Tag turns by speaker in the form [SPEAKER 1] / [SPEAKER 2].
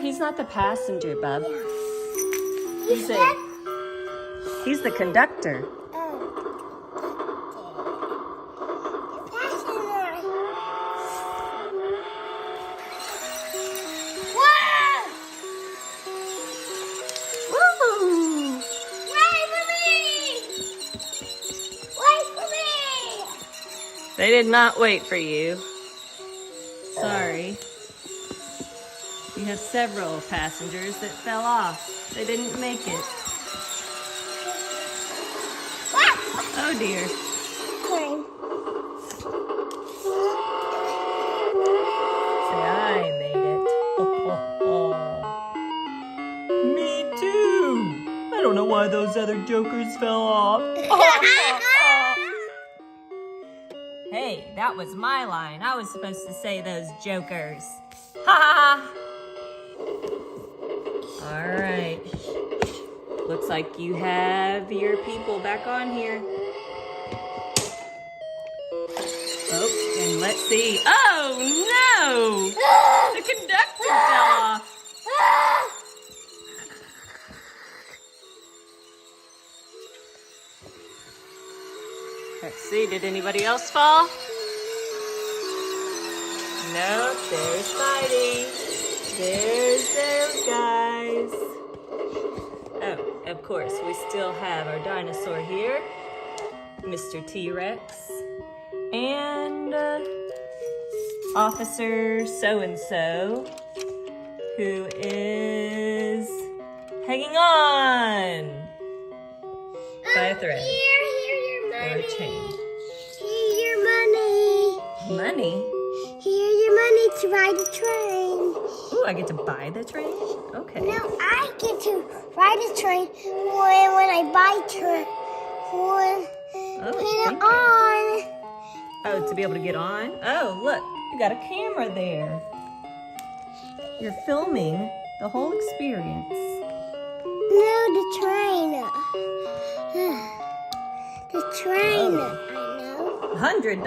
[SPEAKER 1] he's not the passenger, bub.
[SPEAKER 2] You said?
[SPEAKER 1] He's the conductor. They did not wait for you. Sorry. We have several passengers that fell off. They didn't make it. Oh dear. Say, I made it. Me too. I don't know why those other jokers fell off. Hey, that was my line. I was supposed to say those jokers. Ha ha! All right. Looks like you have your people back on here. Oh, and let's see. Oh, no! The conductor fell off. Let's see, did anybody else fall? Nope, there's Spidey. There's those guys. Oh, of course, we still have our dinosaur here, Mr. T-Rex, and Officer So-and-so, who is hanging on by a thread. Or a chain.
[SPEAKER 2] Here your money.
[SPEAKER 1] Money?
[SPEAKER 2] Here your money to ride the train.
[SPEAKER 1] Ooh, I get to buy the train? Okay.
[SPEAKER 2] No, I get to ride the train when I buy train. Put it on.
[SPEAKER 1] Oh, to be able to get on? Oh, look, you got a camera there. You're filming the whole experience.
[SPEAKER 2] No, the train. The train,
[SPEAKER 1] Oh.
[SPEAKER 2] I know.
[SPEAKER 1] $100?